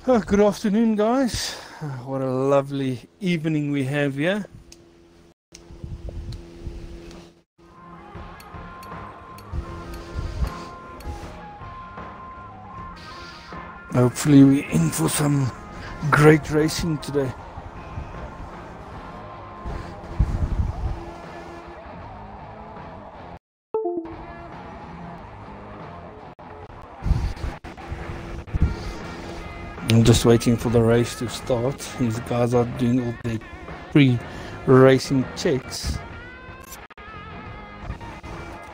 Good afternoon, guys. What a lovely evening we have here. Hopefully we're in for some great racing today. I'm just waiting for the race to start. These guys are doing all their pre-racing checks.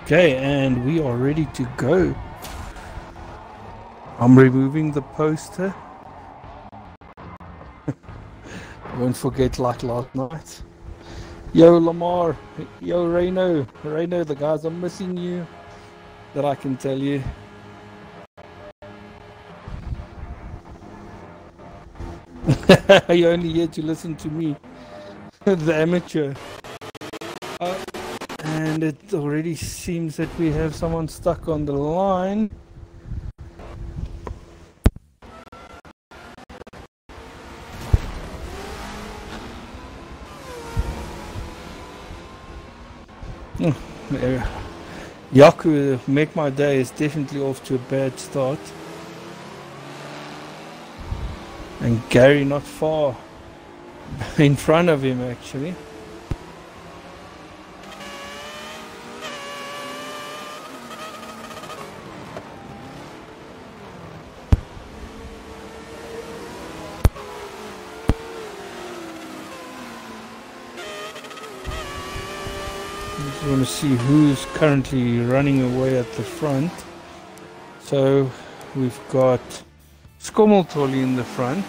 Okay, and we are ready to go. I'm removing the poster. Won't forget like last night. Yo Lamar, yo Reno, the guys are missing you. That I can tell you. You're only here to listen to me, the amateur. And it already seems that we have someone stuck on the line. Yaku, Make My Day is definitely off to a bad start. And Gary not far in front of him actually. Just want to see who's currently running away at the front. So we've got Skommeltolly in the front,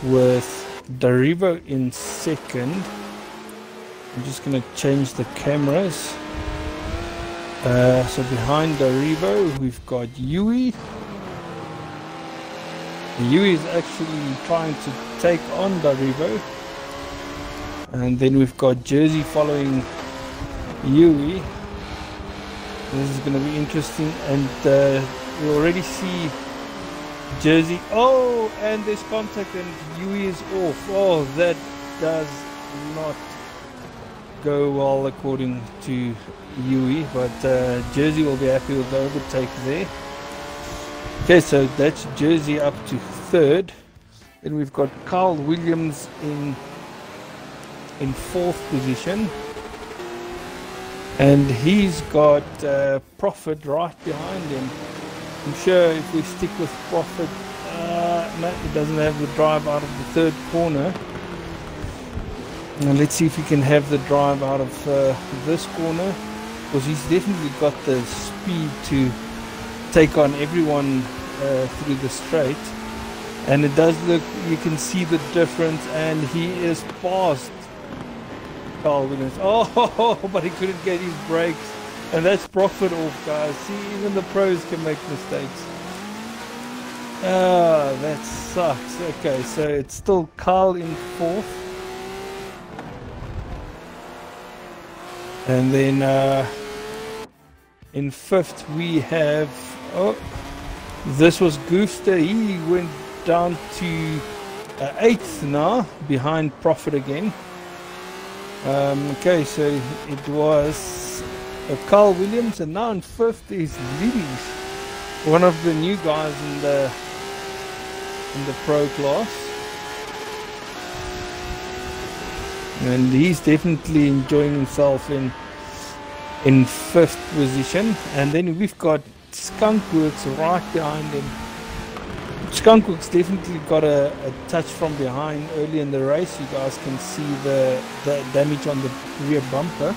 with Daribo in second. I'm just going to change the cameras. So behind Daribo we've got Yui. Yui is actually trying to take on Daribo. And then we've got Jersey following Yui. This is going to be interesting, and we already see Jersey. Oh, and there's contact, and Yui is off. Oh, that does not go well according to Yui, but Jersey will be happy with the overtake there. Okay, so that's Jersey up to third. Then we've got Carl Williams in fourth position. And he's got Profit right behind him. I'm sure if we stick with Profit, no, he doesn't have the drive out of the third corner. Now let's see if he can have the drive out of this corner, because he's definitely got the speed to take on everyone through the straight. And it does look, you can see the difference, and he is past Carl Williams. Oh, but he couldn't get his brakes, and that's Profit off, guys. See, even the pros can make mistakes. That sucks. Okay, so it's still Carl in fourth, and then in fifth we have, oh, this was Goofster. He went down to eighth now, behind Profit again. Okay, so it was Carl Williams, and now in fifth is Libby's, one of the new guys in the pro class, and he's definitely enjoying himself in fifth position. And then we've got Skunkworks right behind him. Skunkworks definitely got a touch from behind early in the race. You guys can see the damage on the rear bumper.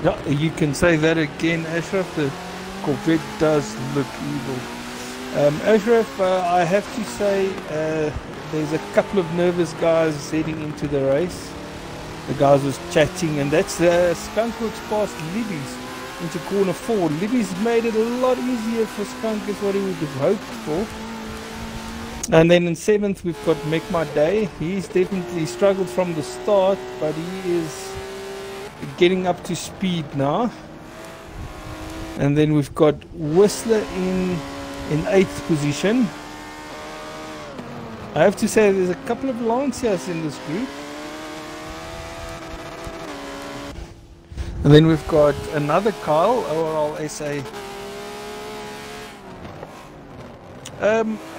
Yeah, you can say that again, Ashraf. The Corvette does look evil. Ashraf, I have to say, there's a couple of nervous guys heading into the race. The guys was chatting, and that's Skunkworks past Libby's into corner 4. Libby's made it a lot easier for Skunk, is what he would have hoped for. And then in 7th we've got Make My Day. He's definitely struggled from the start, but he is getting up to speed now. And then we've got Whistler in 8th position. I have to say there's a couple of Lancias in this group. And then we've got another Kyle, overall SA.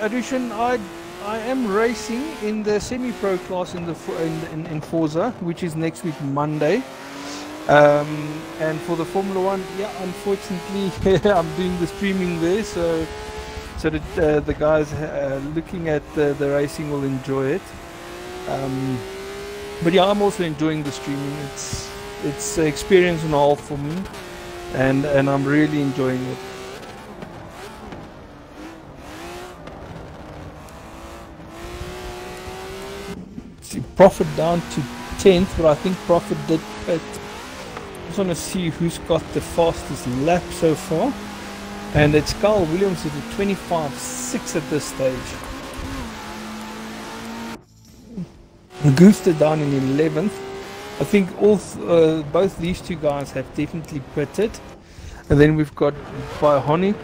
Addition, I am racing in the semi-pro class in Forza, which is next week Monday. And for the Formula One, yeah, unfortunately, I'm doing the streaming there, so that the guys looking at the racing will enjoy it. But yeah, I'm also enjoying the streaming. It's an experience and all for me, and I'm really enjoying it. See, Profit down to 10th, but I think Profit did pit. I just want to see who's got the fastest lap so far, and it's Carl Williams with a 25.6 at this stage. Gooster down in 11th. I think both these two guys have definitely pitted. And then we've got Bionic.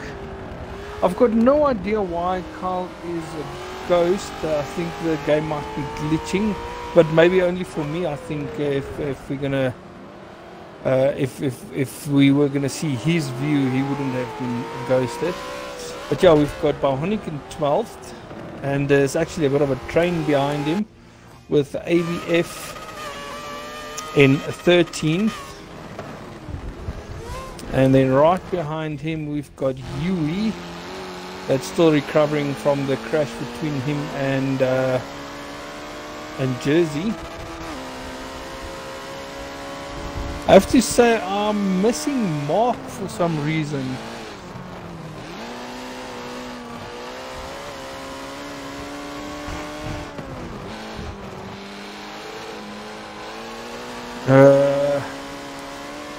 I've got no idea why Carl is a ghost. I think the game might be glitching, but maybe only for me. I think if we're gonna if we were gonna see his view, he wouldn't have been ghosted. But yeah, we've got Bionic in 12th, and there's actually a bit of a train behind him with AVF in 13th, and then right behind him we've got Yui, that's still recovering from the crash between him and Jersey. I have to say I'm missing Mark for some reason.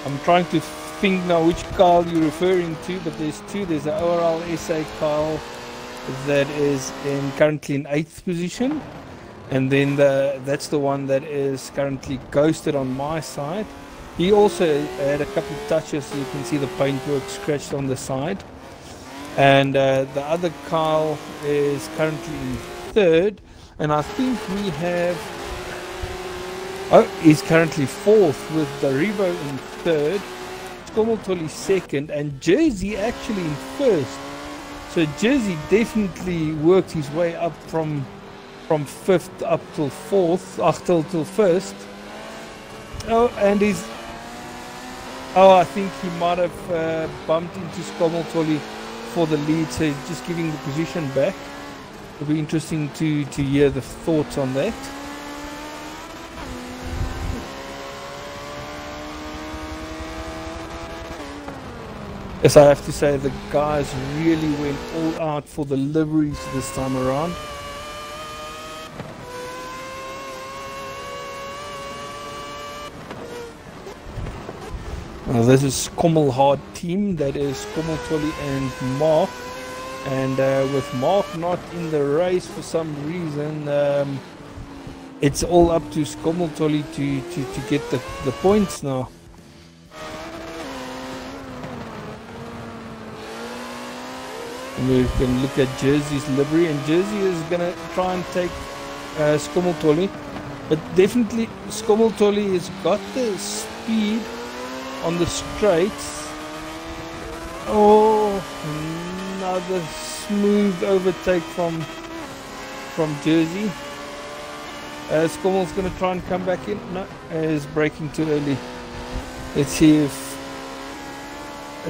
I'm trying to think now which Carl you're referring to, but there's two. There's an overall SA Carl that is currently in 8th position, and then that's the one that is currently ghosted on my side. He also had a couple of touches, so you can see the paintwork scratched on the side. And the other Carl is currently in 3rd, and I think we have... Oh, he's currently 4th with the Revo in 3rd, Skomoltoli 2nd, and Jersey actually in 1st. So Jersey definitely worked his way up from 5th up till 4th, till 1st. Oh, and he's... Oh, I think he might have bumped into Skomoltoli for the lead, so he's just giving the position back. It'll be interesting to hear the thoughts on that. Yes, I have to say the guys really went all out for the liveries this time around. Now this is Kommelhard team, that is Skomoltoli and Mark. And with Mark not in the race for some reason, it's all up to Skomoltoli to get the points now. We can look at Jersey's livery, and Jersey is going to try and take Skomoltoli, but definitely Skomoltoli has got the speed on the straights. Oh, another smooth overtake from Jersey. Skommel's going to try and come back in. No, he's braking too early. Let's see if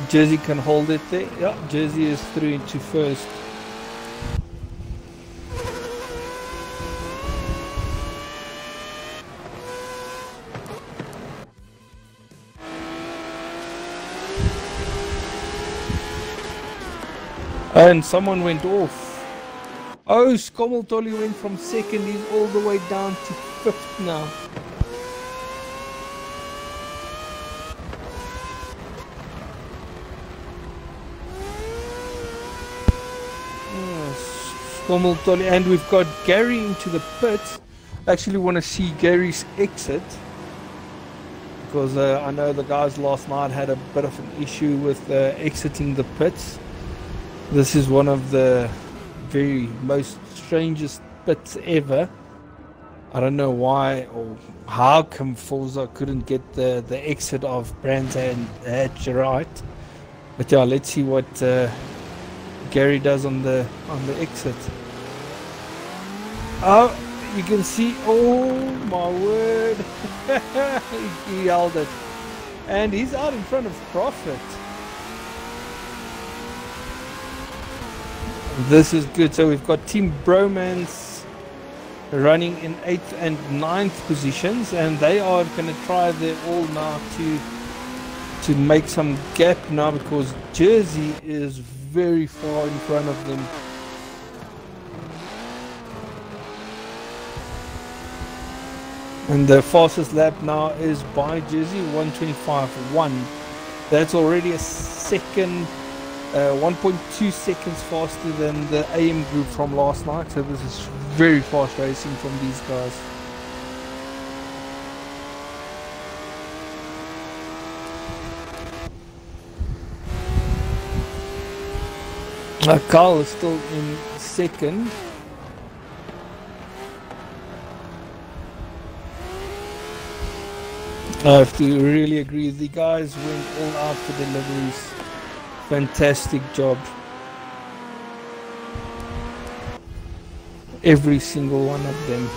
Jersey can hold it there. Yeah, Jersey is through into 1st. And someone went off. Oh, Skomoltoli went from 2nd. He's all the way down to 5th now. And we've got Gary into the pits. I actually want to see Gary's exit. because I know the guys last night had a bit of an issue with exiting the pits. This is one of the very most strangest pits ever. I don't know why or how come Forza couldn't get the exit of Brands Hatch right. But yeah, let's see what Gary does on the exit. Oh, you can see, oh my word, he held it. And he's out in front of Prophet. This is good. So we've got Team Bromance running in 8th and 9th positions, and they are going to try their all now to make some gap now, because Jersey is very far in front of them. And the fastest lap now is by Jersey, 1:25.1. That's already a second, 1.2 seconds faster than the AM group from last night. So this is very fast racing from these guys. Carl is still in second. I have to really agree, the guys went all out for deliveries. Fantastic job. Every single one of them.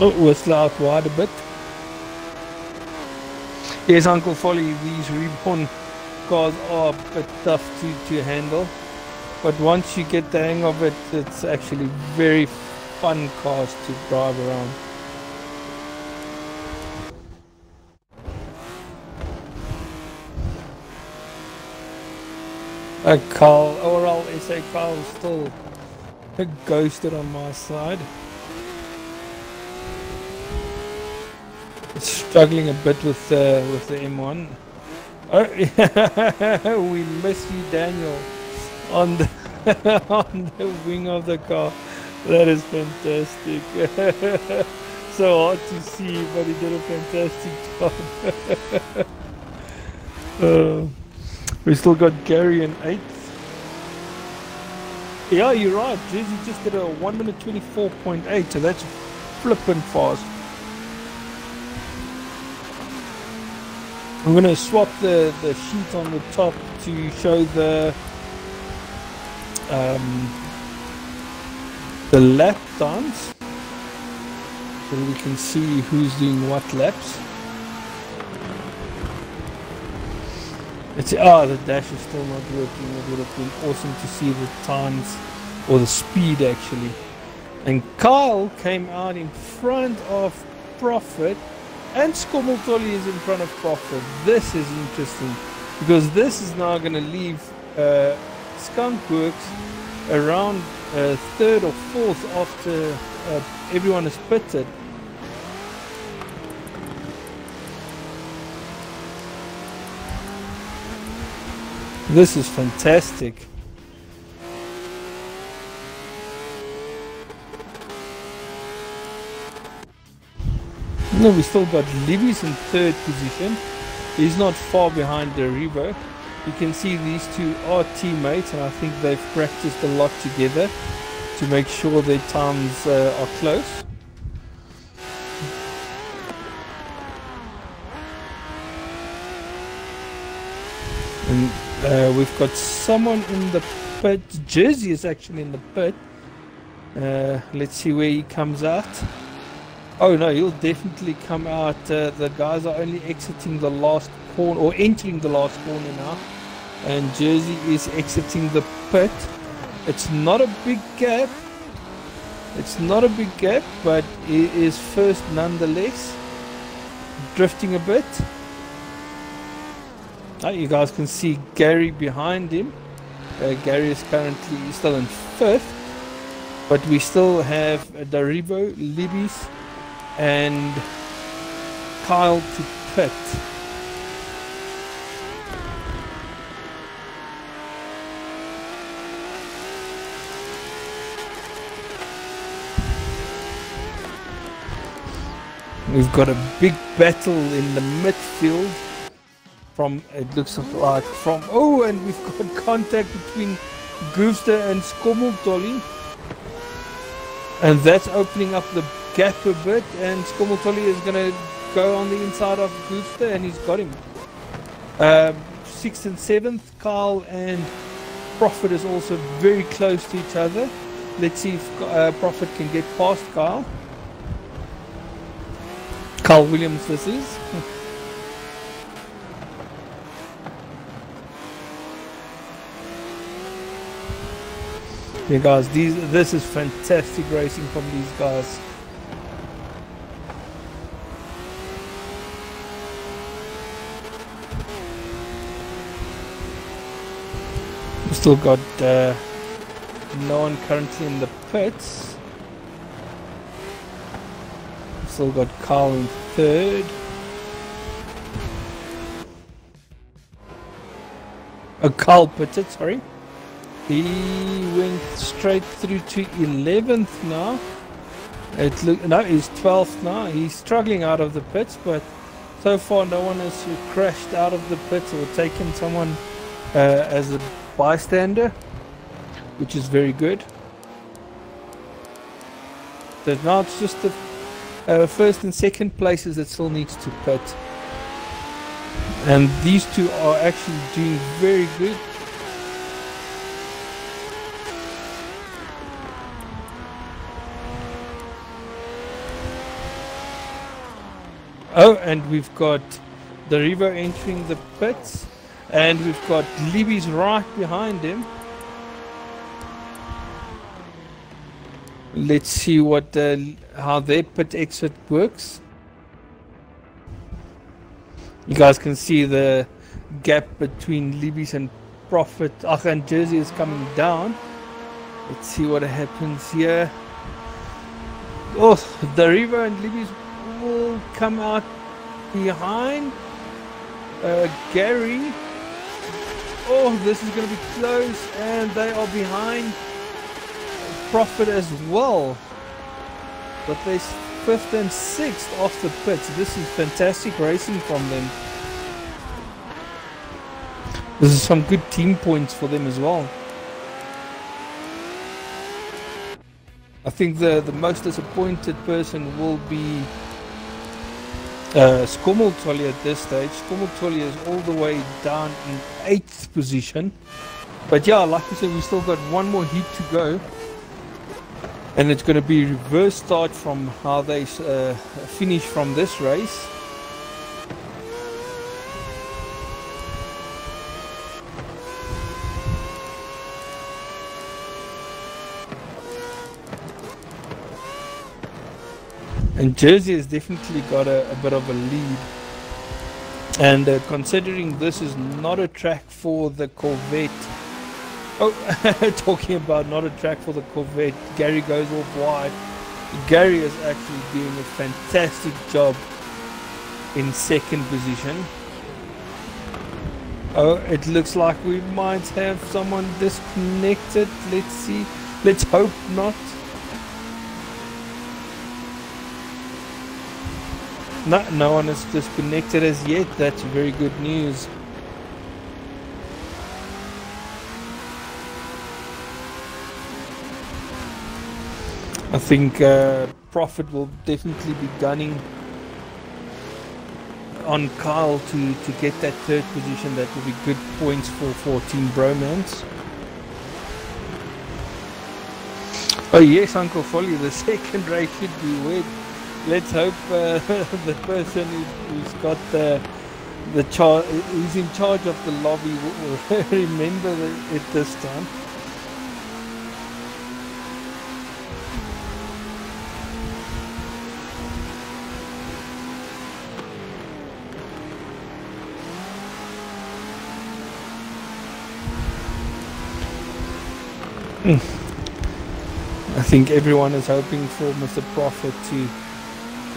Oh, whistle out wide a bit. Yes, Uncle Folly, these Reborn cars are a bit tough to handle. But once you get the hang of it, it's actually very fun cars to drive around. Carl, overall SA Carl is still ghosted on my side. Struggling a bit with the M1. Oh, we miss you, Daniel, on the on the wing of the car. That is fantastic. So hard to see, but he did a fantastic job. We still got Gary in 8th. Yeah, you're right. Jersey just did a 1:24.8, so that's flippin' fast. I'm going to swap the sheet on the top to show the lap times, so we can see who's doing what laps. The dash is still not working. It would have been awesome to see the times, or the speed actually. And Kyle came out in front of Prophet. And Skommeltolly is in front of Prophet. This is interesting, because this is now going to leave Skunkworks around 3rd or 4th after everyone is pitted. This is fantastic. No, we still got Libby's in 3rd position. He's not far behind the Revo. You can see these two are teammates, and I think they've practiced a lot together to make sure their times are close. And we've got someone in the pit. Jersey is actually in the pit. Let's see where he comes out. Oh no, he'll definitely come out. The guys are only exiting the last corner, or entering the last corner now. And Jersey is exiting the pit. It's not a big gap. It's not a big gap, but he is first nonetheless. Drifting a bit. You guys can see Gary behind him. Gary is currently still in 5th. But we still have Daribo, Libby's, and Kyle to pit. We've got a big battle in the midfield. From it looks like from and we've got contact between Goofster and Skommeltolly, and that's opening up the gap a bit. And Skommeltolly is gonna go on the inside of Goofster, and he's got him. 6th and 7th, Kyle and Prophet is also very close to each other. Let's see if Prophet can get past Kyle. Carl Williams this is. Yeah guys, this is fantastic racing from these guys. We've still got no one currently in the pits. Still got Carl in 3rd. Oh, Carl pitted, sorry. He went straight through to 11th now. No, he's 12th now. He's struggling out of the pits, but so far no one has crashed out of the pits or taken someone as a bystander, which is very good. So now it's just the 1st and 2nd places that still needs to pit, and these two are actually doing very good. Oh, and we've got the Rivo entering the pits, and we've got Libby's right behind him. Let's see what how their pit exit works. You guys can see the gap between Libby's and Prophet. And Jersey is coming down. Let's see what happens here. Oh, the Rivo and Libby's will come out behind Gary. Oh, this is going to be close, and they are behind Prophet as well, but they're 5th and 6th off the pits. This is fantastic racing from them. This is some good team points for them as well. I think the most disappointed person will be Skommeltolly at this stage. Skommeltolly is all the way down in 8th position, but yeah, like I said, we still got one more heat to go. And it's going to be reverse start from how they finish from this race. And Jersey has definitely got a bit of a lead. And considering this is not a track for the Corvette. Oh, talking about not a track for the Corvette, Gary goes off wide. Gary is actually doing a fantastic job in 2nd position. Oh, it looks like we might have someone disconnected. Let's see. Let's hope not. No one is disconnected as yet. That's very good news. I think Prophet will definitely be gunning on Kyle to get that 3rd position. That will be good points for Team Bromance. Oh yes, Uncle Folly, the 2nd race should be wet. Let's hope the person who's got who's in charge of the lobby will remember it this time. I think everyone is hoping for Mr. Prophet to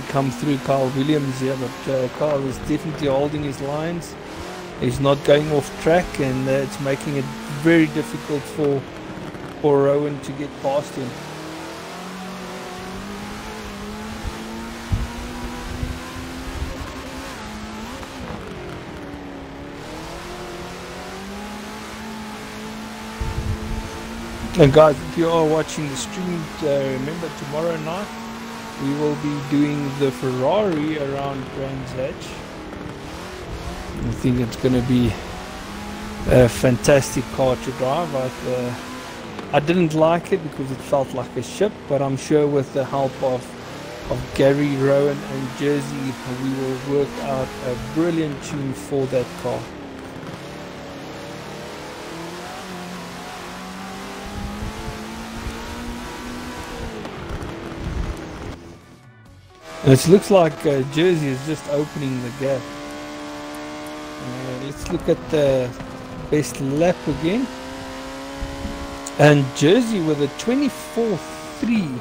come through Carl Williams here, but Carl is definitely holding his lines. He's not going off track, and it's making it very difficult for Rowan to get past him. And guys, if you are watching the stream, remember tomorrow night we will be doing the Ferrari around Brands Hatch. I think it's going to be a fantastic car to drive. I didn't like it because it felt like a ship, but I'm sure with the help of Gary, Rowan and Jersey, we will work out a brilliant tune for that car. It looks like Jersey is just opening the gap. Let's look at the best lap again. And Jersey with a 24.3.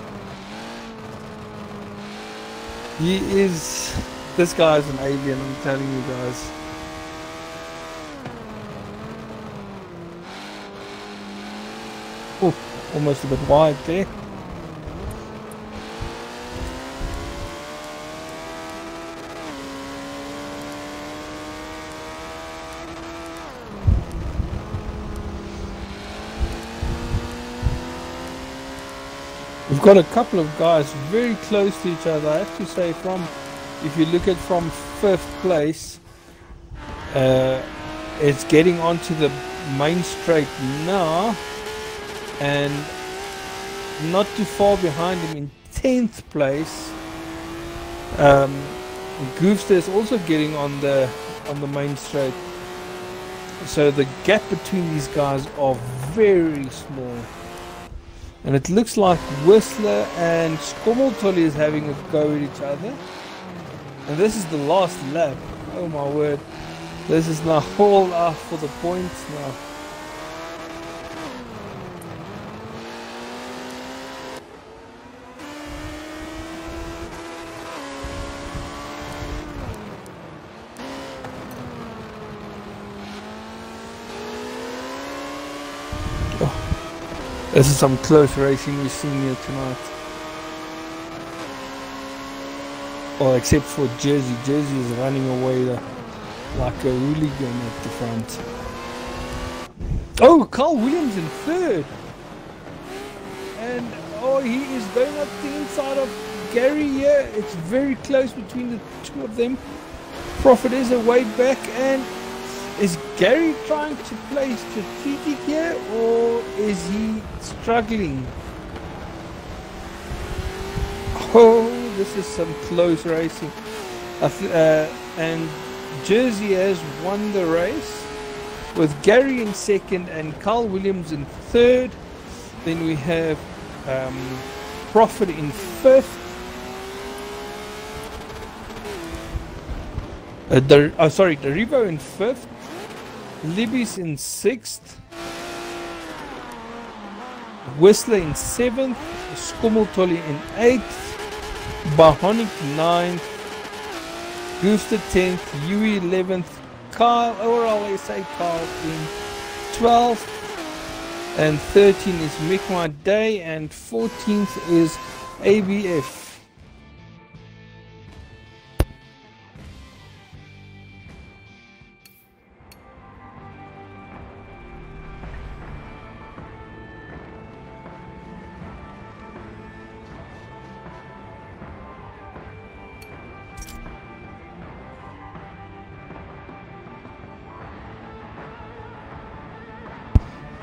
This guy is an alien, I'm telling you guys. Oh, almost a bit wide there. We've got a couple of guys very close to each other. I have to say, if you look at from 5th place, it's getting onto the main straight now, and not too far behind him in 10th place. Goofster is also getting on the main straight, so the gap between these guys are very small. And it looks like Whistler and Skommeltolly is having a go at each other. And this is the last lap. Oh my word. This is now all out for the points now. This is some close racing we're seeing here tonight. Well, except for Jersey. Jersey is running away like a hooligan at the front. Oh, Carl Williams in 3rd. And he is going up the inside of Gary here. It's very close between the two of them. Prophet is a way back, and is Gary trying to play strategic here, or is he struggling? Oh, this is some close racing. And Jersey has won the race with Gary in 2nd and Carl Williams in 3rd. Then we have Prophet in 5th. Derivo in 5th. Libby's in 6th. Whistler in 7th. Skommeltolly in 8th. Bahonic 9th. Gooster 10th. Yui 11th. Carl, overall SA Carl in 12th. And 13 is Mick My Day. And 14th is ABF.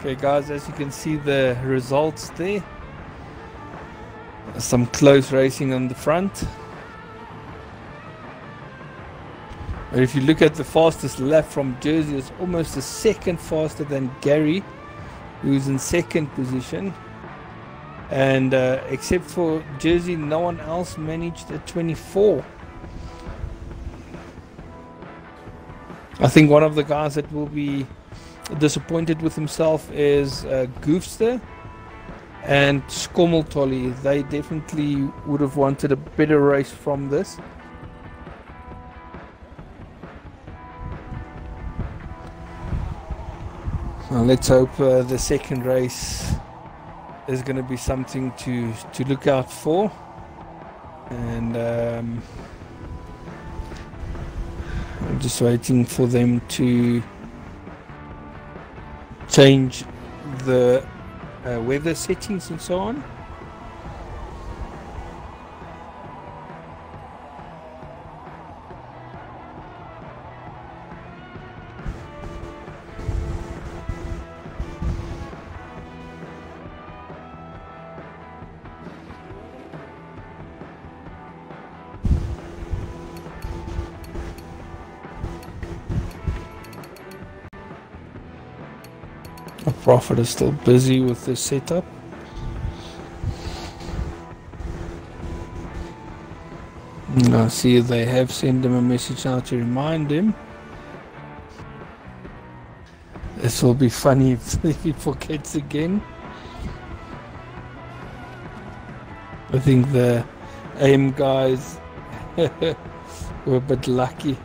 Okay guys, as you can see the results there, some close racing on the front. But if you look at the fastest lap from Jersey, it's almost a second faster than Gary, who's in 2nd position. And except for Jersey, no one else managed a 24. I think one of the guys that will be disappointed with himself is Goofster, and Skommeltolly, they definitely would have wanted a better race from this. Well, let's hope the second race is going to be something to look out for. And I'm just waiting for them to change the weather settings and so on. Prophet is still busy with the setup. I see they have sent him a message now to remind him. This will be funny if he forgets again. I think the AIM guys were a bit lucky.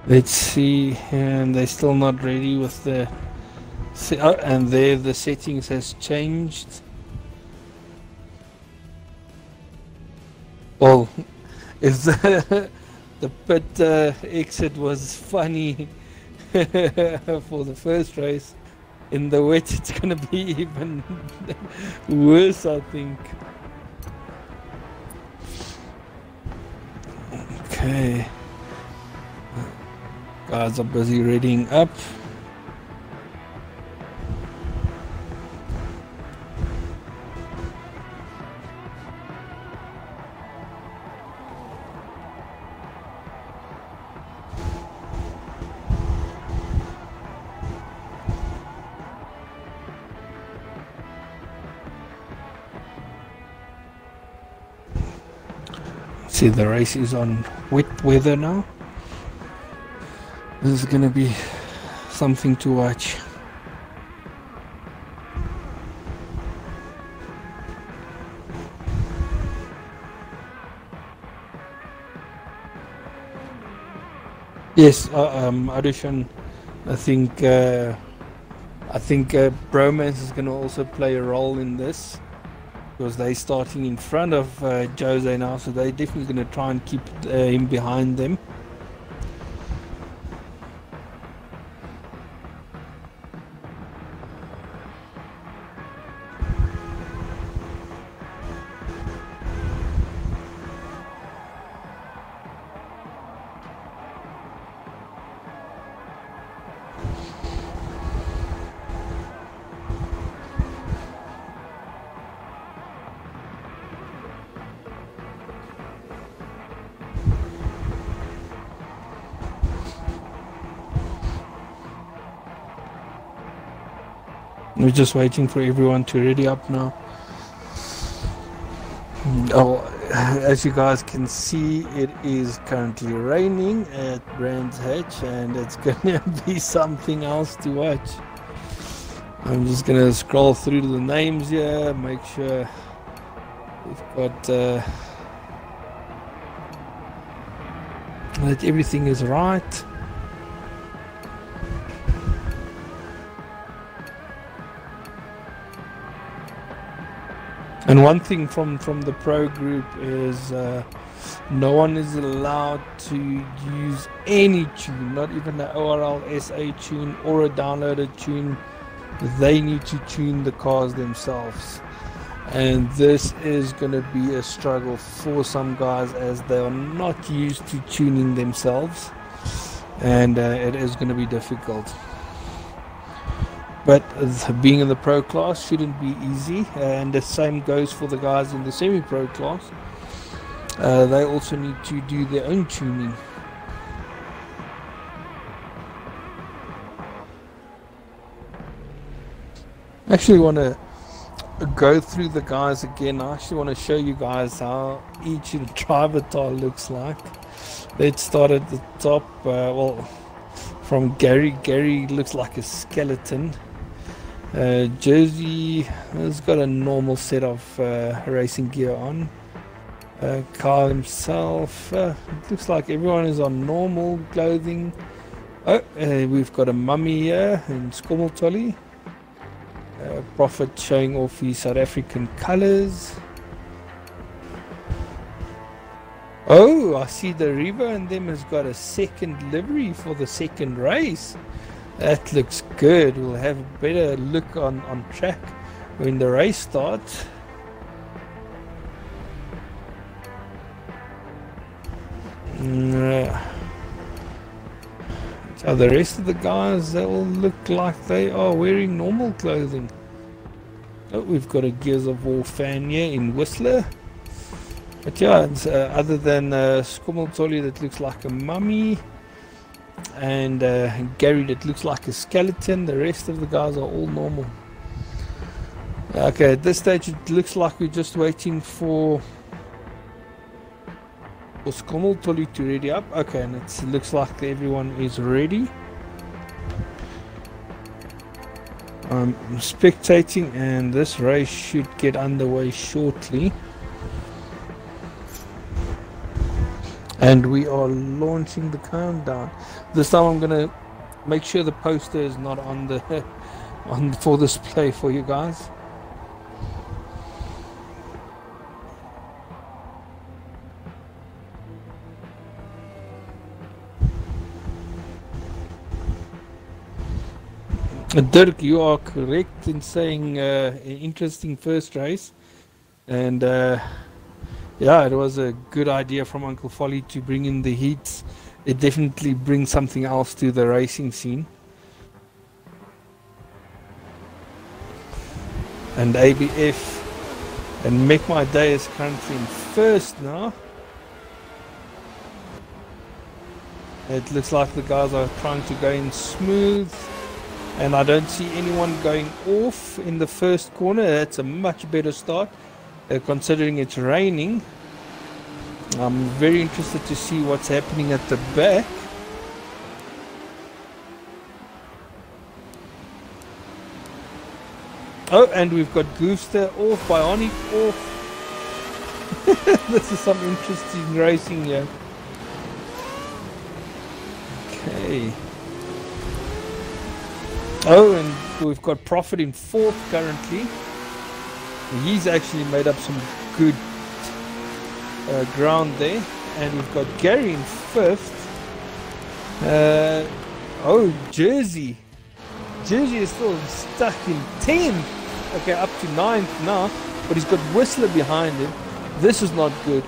Let's see, and they're still not ready with the and there the settings has changed. Well, if the pit exit was funny for the first race, in the wet it's gonna be even worse, I think. Okay. Guys are busy reading up. See, the race is on wet weather now. This is going to be something to watch. Yes, Adushan, I think Bromance is going to also play a role in this, because they're starting in front of Jose now, so they're definitely going to try and keep him behind them. We're just waiting for everyone to ready up now. Oh, as you guys can see, it is currently raining at Brands Hatch, and it's gonna be something else to watch. I'm just gonna scroll through the names here, make sure we've got that everything is right. And one thing from the pro group is no one is allowed to use any tune, not even the ORL SA tune or a downloaded tune. They need to tune the cars themselves. And this is going to be a struggle for some guys, as they are not used to tuning themselves. And it is going to be difficult. But being in the pro class shouldn't be easy, and the same goes for the guys in the semi-pro class. They also need to do their own tuning. I actually want to go through the guys again. I actually want to show you guys how each driver tile looks like. Let's start at the top. Well, from Gary. Gary looks like a skeleton. Jersey has got a normal set of racing gear on. Carl himself, it looks like everyone is on normal clothing. We've got a mummy here in Skommeltolly. Prophet showing off his South African colours. Oh, I see the Revo and them has got a second livery for the second race. That looks good. We'll have a better look on track when the race starts. So the rest of the guys, they all look like they are wearing normal clothing. Oh, we've got a Gears of War fan here in Whistler. But yeah, it's, other than Skommeltolly that looks like a mummy, and Gary that looks like a skeleton, the rest of the guys are all normal. Okay, at this stage it looks like we're just waiting for Skommeltolly to ready up. Okay, and it looks like everyone is ready. I'm spectating and this race should get underway shortly. And we are launching the countdown. This time I'm gonna make sure the poster is not on the for display for you guys. Dirk, you are correct in saying an interesting first race, and yeah, it was a good idea from Uncle Folly to bring in the heats. It definitely brings something else to the racing scene. And ABF and Make My Day is currently in first now. It looks like the guys are trying to go in smooth. And I don't see anyone going off in the first corner. That's a much better start, considering it's raining. I'm very interested to see what's happening at the back. Oh, and we've got Gooster off, Bionic off. This is some interesting racing here. Okay. Oh, and we've got Prophet in fourth currently. He's actually made up some good ground there. And we've got Gary in fifth. Oh, Jersey. Jersey is still stuck in 10th. Okay, up to 9th now. But he's got Whistler behind him. This is not good.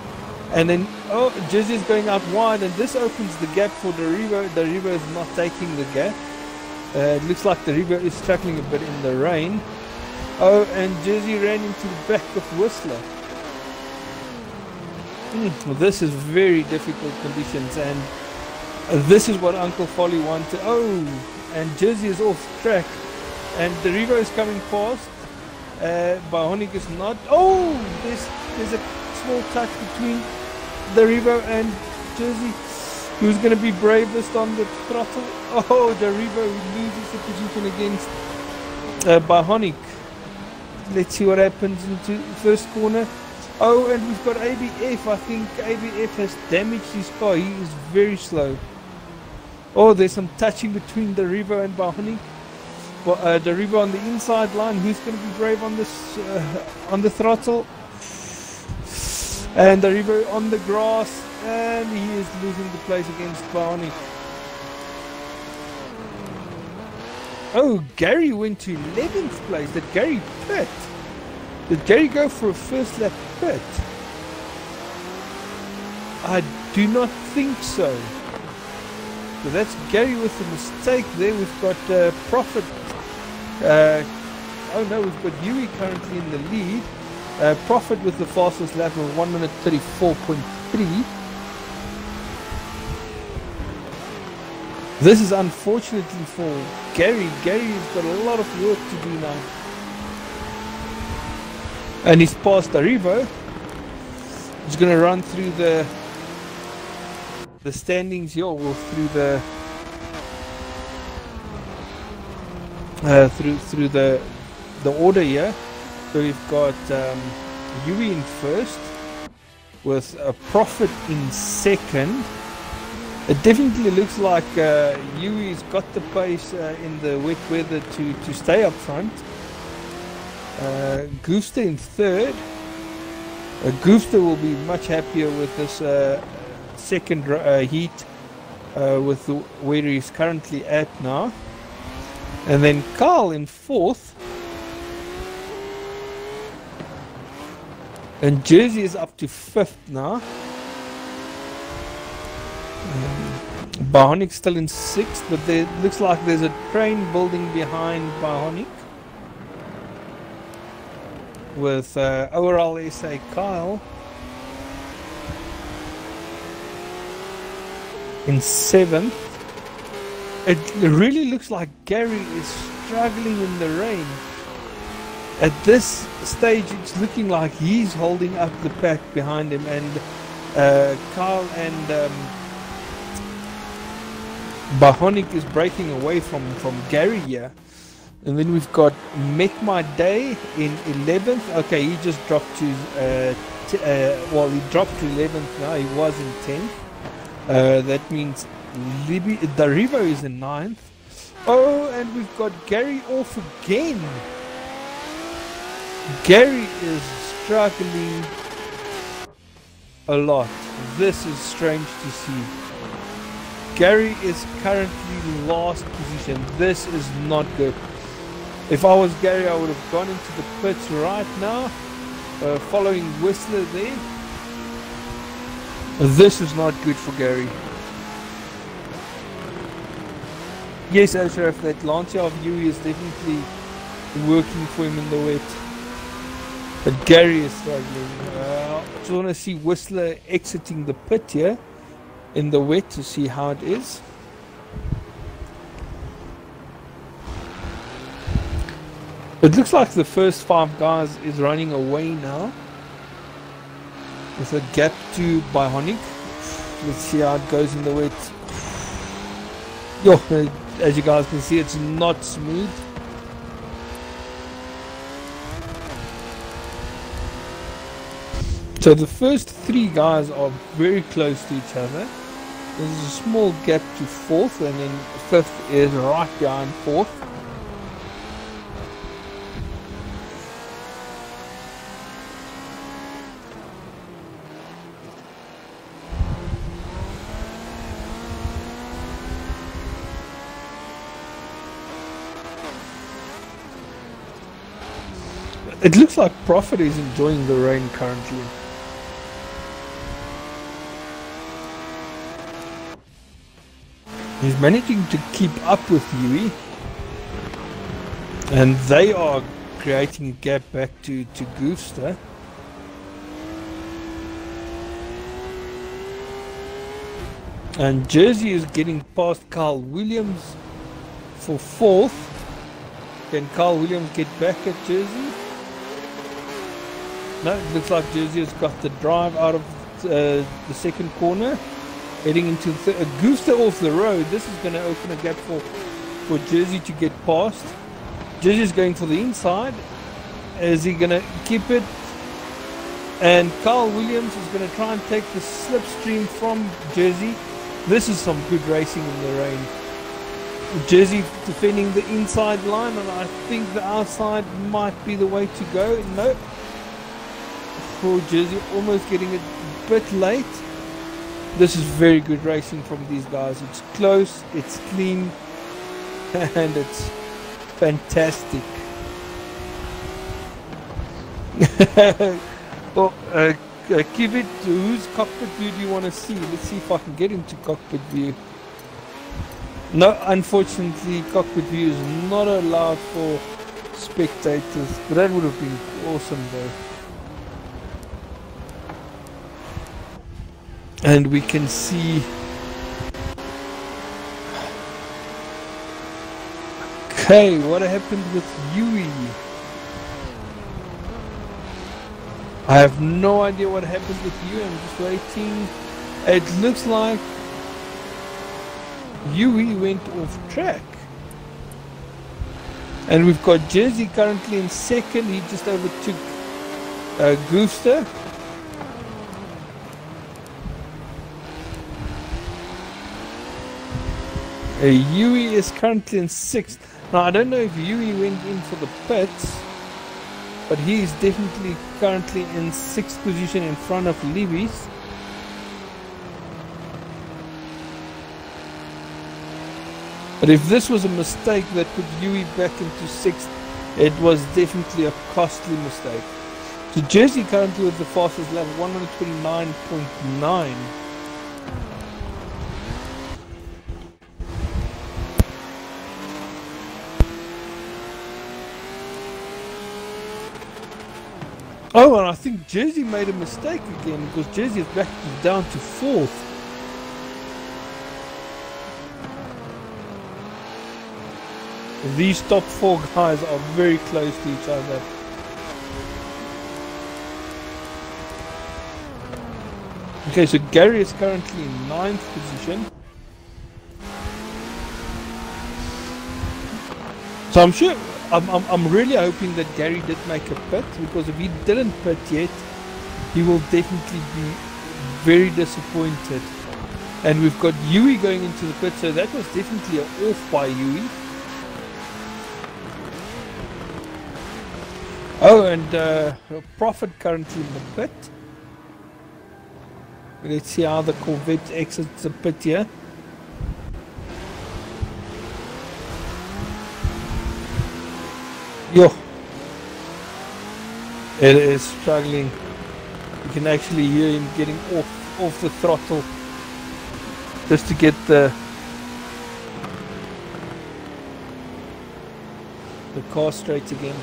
And then, oh, Jersey is going out wide. And this opens the gap for the Revo. The Revo is not taking the gap. It looks like the Revo is struggling a bit in the rain. Oh, and Jersey ran into the back of Whistler. Well, this is very difficult conditions, and this is what Uncle Folly wanted. Oh, and Jersey is off track, and the Revo is coming fast. Bionic is not. Oh, there's a small touch between the Revo and Jersey. Who's going to be bravest on the throttle? Oh, the Revo loses the position against Bionic. Let's see what happens into the first corner. Oh, and we've got ABF. I think ABF has damaged his car. He is very slow. Oh, there's some touching between the Revo and Bionic. Well, the Revo on the inside line. Who's going to be brave on this on the throttle? And the Revo on the grass. And he is losing the place against Bionic. Oh, Gary went to 11th place. Did Gary pit? Did Gary go for a first lap pit? I do not think so. So that's Gary with a mistake there. We've got Prophet. Oh no, we've got Yui currently in the lead. Profit with the fastest lap of 1 minute 34.3. This is unfortunately for Gary. Gary's got a lot of work to do now. And he's passed Arrivo. He's going to run through the standings here, or through the through the order here. So we've got Yui in first, with a Profit in second. It definitely looks like Yui's got the pace in the wet weather to stay up front. Goofster in third. Goofster will be much happier with this second heat with where he's currently at now. And then Carl in fourth. And Jersey is up to fifth now. Bionic still in sixth, but there looks like there's a train building behind Bionic. With overall SA Kyle in seventh. It really looks like Gary is struggling in the rain. At this stage, it's looking like he's holding up the pack behind him, and Kyle and Bionic is breaking away from Gary here. And then we've got Make My Day in 11th. Okay, he just dropped to well, he dropped to 11th now. He was in 10th. That means Darivo is in 9th. Oh, and we've got Gary off again. Gary is struggling a lot. This is strange to see. Gary is currently last position. This is not good. If I was Gary, I would have gone into the pits right now, following Whistler there. This is not good for Gary. Yes, Ashraf, that Lancia of Yui is definitely working for him in the wet. But Gary is struggling. I just want to see Whistler exiting the pit here in the wet to see how it is. It looks like the first 5 guys is running away now, with a gap to Bionic. Let's see how it goes in the wet. Yo, as you guys can see, it's not smooth. So the first 3 guys are very close to each other. There's a small gap to 4th, and then 5th is right behind 4th. It looks like Profit is enjoying the rain currently. He's managing to keep up with Yui, and they are creating a gap back to Goofster. And Jersey is getting past Carl Williams for 4th. Can Carl Williams get back at Jersey? No, it looks like Jersey has got the drive out of the second corner, heading into Goofster off the road. This is going to open a gap for Jersey to get past. Jersey is going for the inside. Is he going to keep it? And Carl Williams is going to try and take the slipstream from Jersey. This is some good racing in the rain. Jersey defending the inside line, and I think the outside might be the way to go. No. For Jersey, almost getting it a bit late. This is very good racing from these guys. It's close, it's clean, and it's fantastic. Well, give it to whose cockpit view do you want to see? Let's see if I can get into cockpit view. No, unfortunately, cockpit view is not allowed for spectators, but that would have been awesome though. And we can see okay, what happened with Yui? I have no idea what happened with Yui. I'm just waiting. It looks like Yui went off track. And we've got Jersey currently in second. He just overtook Goofster. Yui is currently in sixth. Now I don't know if Yui went in for the pits, but he is definitely currently in sixth position in front of Levy's. But if this was a mistake that put Yui back into sixth, it was definitely a costly mistake. So Jersey currently with the fastest lap, 129.9. Oh, and I think Jersey made a mistake again because Jersey is back down to fourth. These top four guys are very close to each other. Okay, so Gary is currently in ninth position. So I'm sure, I'm really hoping that Gary did make a pit, because if he didn't pit yet, he will definitely be very disappointed. And we've got Yui going into the pit, so that was definitely an off by Yui. Oh, and Profit currently in the pit. Let's see how the Corvette exits the pit here. Yo, it is struggling. You can actually hear him getting off the throttle just to get the car straight again.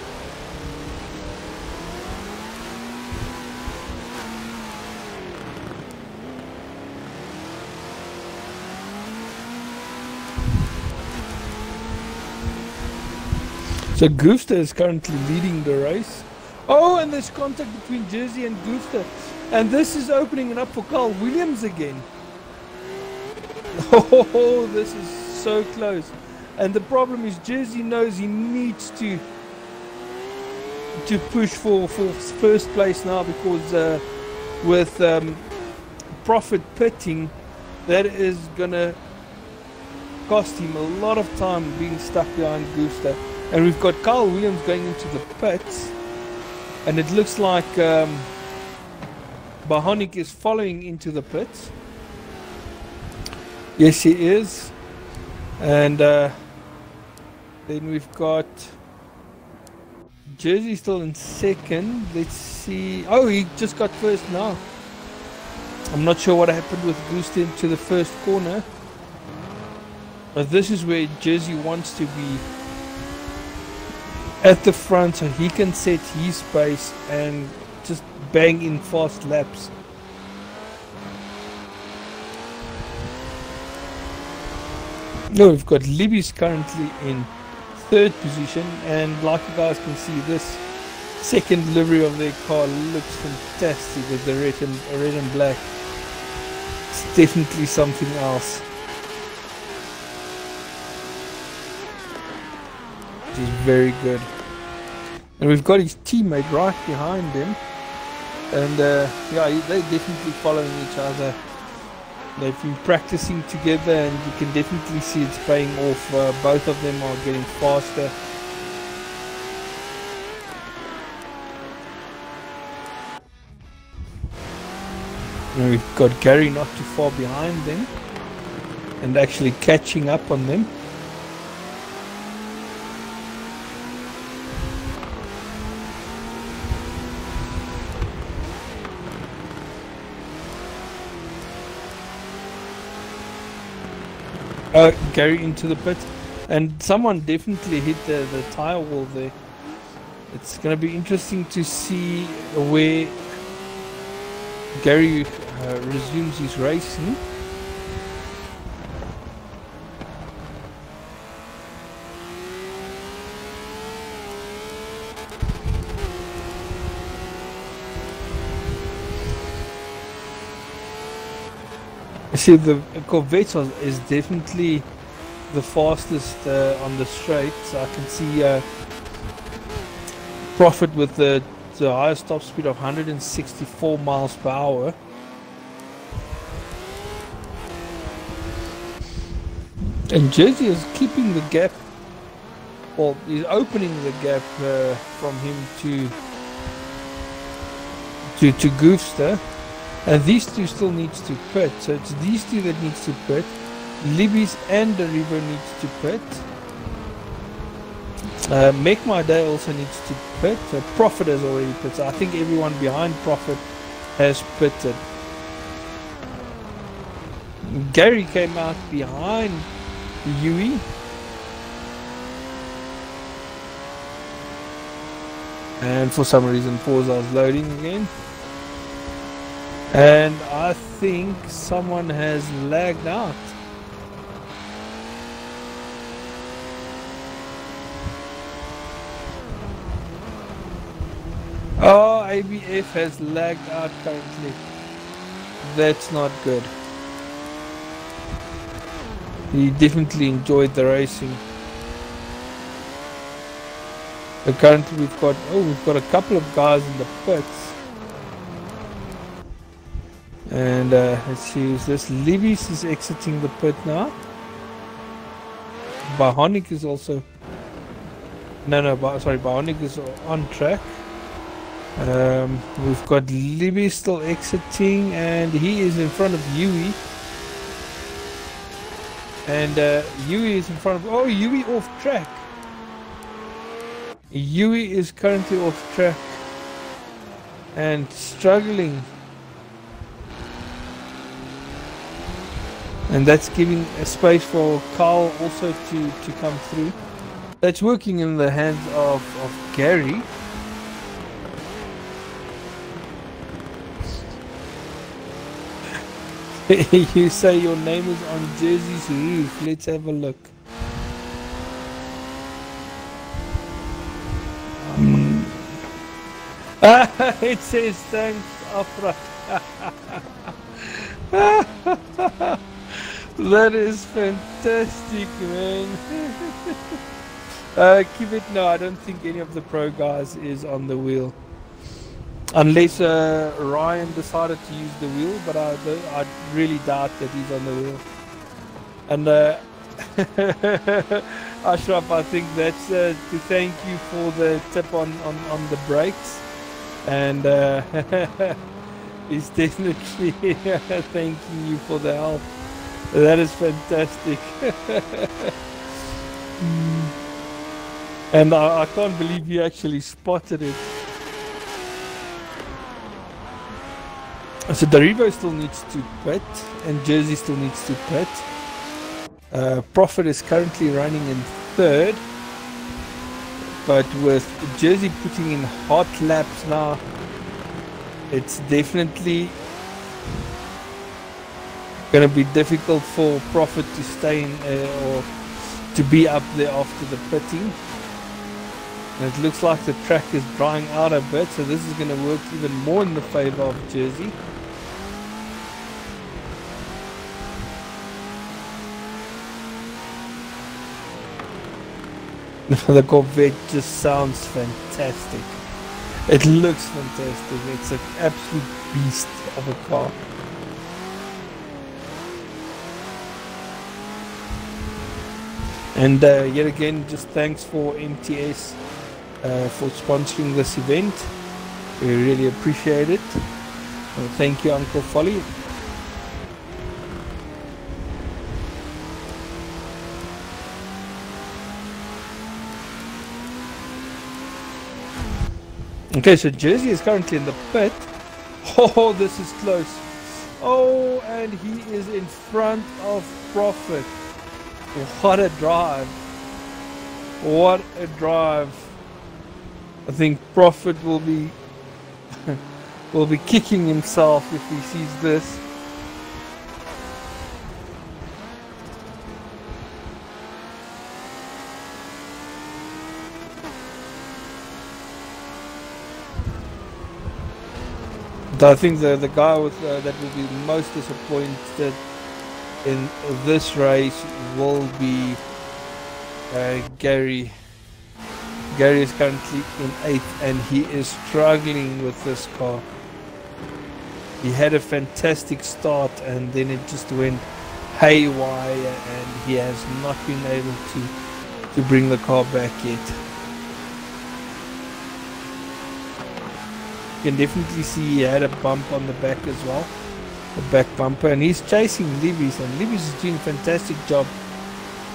So Goofster is currently leading the race. Oh, and there's contact between Jersey and Goofster. And this is opening it up for Carl Williams again. Oh, this is so close. And the problem is Jersey knows he needs to push for first place now, because with Profit pitting, that is going to cost him a lot of time being stuck behind Goofster. And we've got Carl Williams going into the pits, and it looks like Bahonic is following into the pits. Yes, he is. And then we've got Jersey still in second. Let's see. Oh, he just got first now. I'm not sure what happened with Goofster into the first corner, but this is where Jersey wants to be, at the front, so he can set his pace and just bang in fast laps. No, we've got Libby's currently in third position, and like you guys can see, this second livery of their car looks fantastic with the red and black. It's definitely something else. Which is very good. And we've got his teammate right behind him, and yeah, they're definitely following each other. They've been practicing together, and you can definitely see it's paying off. Both of them are getting faster. And we've got Gary not too far behind them and actually catching up on them. Gary into the pit, and someone definitely hit the tire wall there. It's going to be interesting to see where Gary resumes his racing. See, the Corvette is definitely the fastest on the straights. I can see Profit with the highest top speed of 164 miles per hour. And Jersey is keeping the gap, well, he's opening the gap from him to Goofster. And these two still needs to pit, so it's these two that needs to pit. Libby's and the River needs to pit. Make My Day also needs to pit. Profit has already pit, so I think everyone behind Profit has pitted. Gary came out behind Yui. And for some reason Forza is loading again. And I think someone has lagged out. Oh, ABF has lagged out currently. That's not good. He definitely enjoyed the racing. But currently we've got a couple of guys in the pits. And let's see, is this Libby's is exiting the pit now. Bionic is also sorry, Bionic is on track. We've got Libby still exiting, and he is in front of Yui. And Yui is in front of Yui off track. Yui is currently off track and struggling. And that's giving a space for Carl also to come through. That's working in the hands of Gary. You say your name is on Jersey's roof. Let's have a look. It says thanks, Afra. That is fantastic, man. Keep it. No, I don't think any of the pro guys is on the wheel. Unless Ryan decided to use the wheel, but I really doubt that he's on the wheel. And Ashraf, I think that's to thank you for the tip on the brakes. And he's definitely thanking you for the help. That is fantastic. And I can't believe you actually spotted it. So Darivo still needs to pit, and Jersey still needs to pit. Profit is currently running in third, but with Jersey putting in hot laps now, it's definitely going to be difficult for Profit to stay in or to be up there after the pitting. And it looks like the track is drying out a bit, so this is going to work even more in the favor of Jersey. The Corvette just sounds fantastic. It looks fantastic. It's an absolute beast of a car. And yet again, just thanks for MTS for sponsoring this event. We really appreciate it. Thank you, Uncle Folly. Okay, so Jersey is currently in the pit. Oh, this is close. Oh, and he is in front of Profit. What a drive. What a drive. I think Profit will be will be kicking himself if he sees this. I think the guy with that will be most disappointed in this race will be Gary. Gary is currently in 8th and he is struggling with this car. He had a fantastic start and then it just went haywire and he has not been able to bring the car back yet. You can definitely see he had a bump on the back as well, a back bumper, and he's chasing Libby's, and Libby's is doing a fantastic job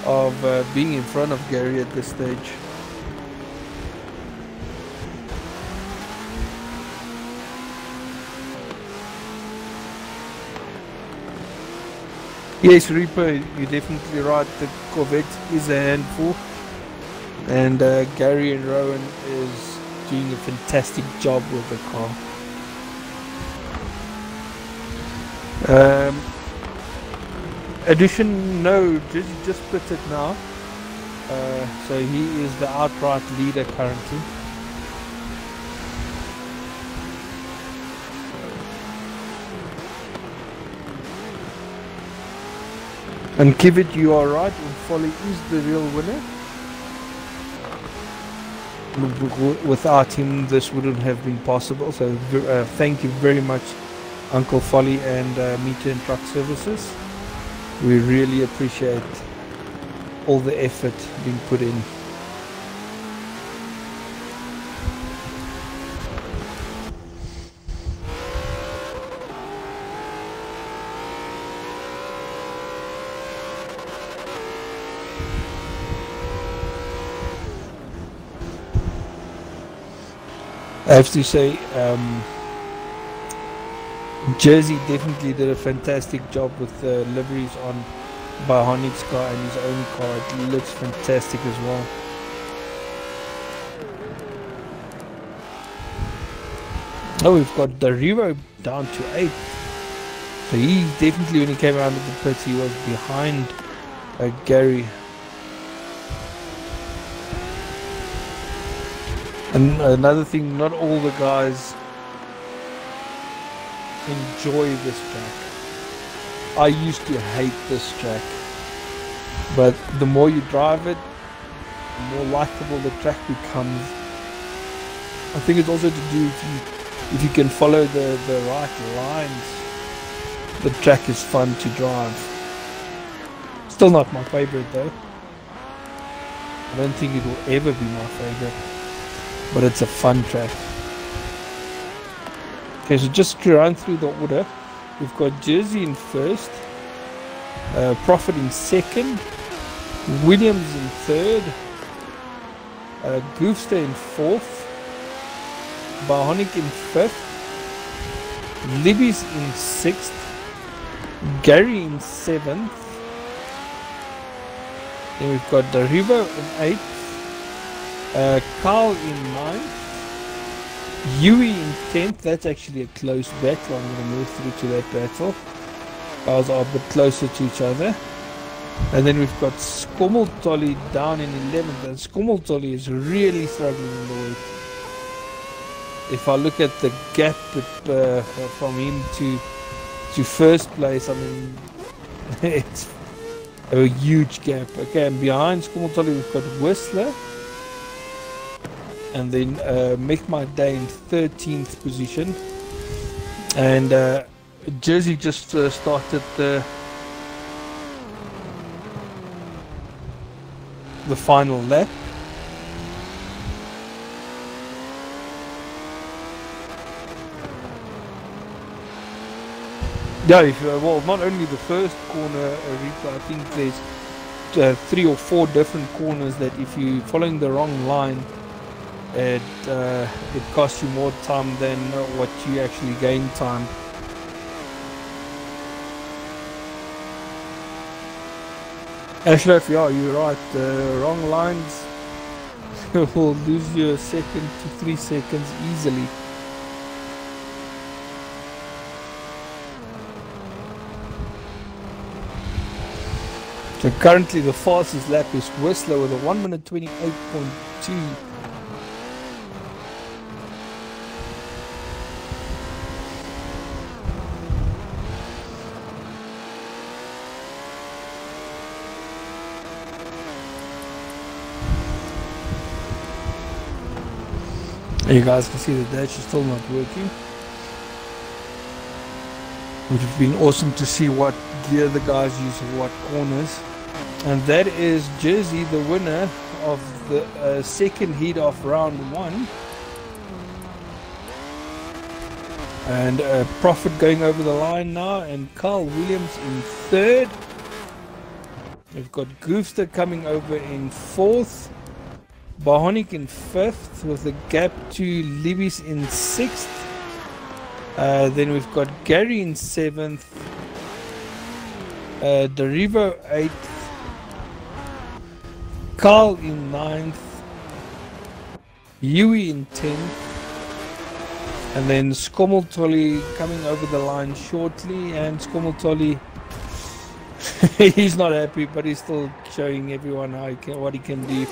of being in front of Gary at this stage. Yes, Reaper, you're definitely right, the Corvette is a handful, and Gary and Rowan is doing a fantastic job with the car. Addition, no, just put it now. So he is the outright leader currently. And Kivit, you are right, Folly is the real winner. Without him this wouldn't have been possible, so thank you very much Uncle Folly and Meter and Truck Services. We really appreciate all the effort being put in. I have to say, Jersey definitely did a fantastic job with the liveries on Bionic's car and his own car. It looks fantastic as well. Oh, we've got Darivo down to 8th. So he definitely, when he came out of the pits, he was behind Gary. And another thing, not all the guys enjoy this track. I used to hate this track, but the more you drive it, the more likable the track becomes. I think it's also to do if you can follow the right lines, the track is fun to drive. Still not my favorite though. I don't think it will ever be my favorite, but it's a fun track. Okay, so just to run through the order, we've got Jersey in 1st, Prophet in 2nd, Williams in 3rd, Goofster in 4th, Bionic in 5th, Libby's in 6th, Gary in 7th, then we've got Darivo in 8th, Carl in 9th, Yui in 10th. That's actually a close battle. I'm going to move through to that battle. Cars are a bit closer to each other. And then we've got Skommeltolly down in 11th, and Skommeltolly is really struggling in the weight. If I look at the gap from him to 1st place, I mean, it's a huge gap. Okay, and behind Skommeltolly we've got Whistler. And then Make My Day in 13th position, and Jersey just started the final lap. Yeah, well, not only the first corner, Rita, I think there's 3 or 4 different corners that if you're following the wrong line, it costs you more time than what you actually gain time. Ashraf, yeah, you're right. The wrong lines will lose you a second to 3 seconds easily. So currently the fastest lap is Whistler with a 1 minute 28.2. You guys can see the dash is still not working. Would have been awesome to see what gear the guys use for what corners. And that is Jersey, the winner of the second heat of round 1. And Profit going over the line now, and Carl Williams in 3rd. We've got Goofster coming over in 4th. Bahonic in 5th with a gap to Libby's in 6th. Then we've got Gary in 7th. Derivo 8th. Carl in 9th. Yui in 10th. And then Skommeltolly coming over the line shortly. And Skommeltolly, he's not happy, but he's still showing everyone what he can do.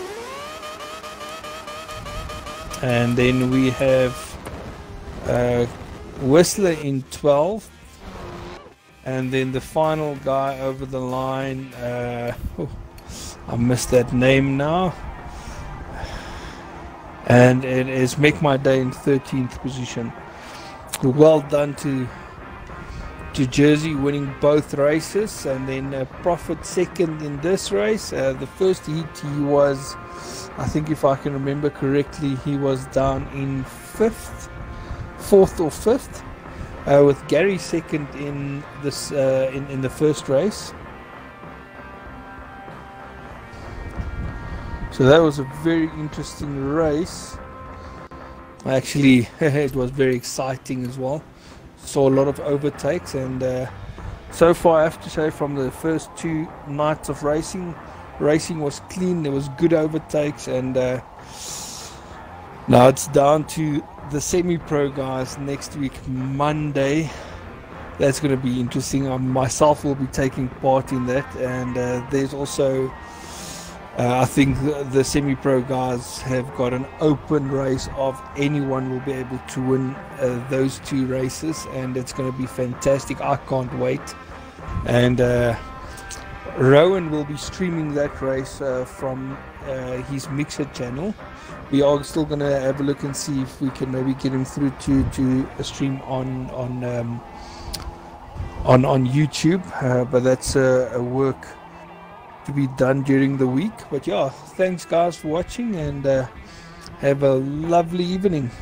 And then we have Whistler in 12th, and then the final guy over the line, I missed that name now, and it is Make My Day in 13th position. Well done to Jersey, winning both races. And then Profit second in this race. The first heat he was, I think if I can remember correctly, he was down in 4th or 5th, with Gary second in this in the first race. So that was a very interesting race. Actually, it was very exciting as well. Saw a lot of overtakes, and so far I have to say from the first 2 nights of racing was clean. There was good overtakes, and now it's down to the semi-pro guys next week, Monday. That's going to be interesting. I myself will be taking part in that, and there's also I think the semi-pro guys have got an open race of anyone will be able to win those 2 races, and it's going to be fantastic. I can't wait. And Rowan will be streaming that race from his Mixer channel. We are still going to have a look and see if we can maybe get him through to a stream on YouTube, but that's a work to be done during the week. But yeah, thanks guys for watching, and have a lovely evening.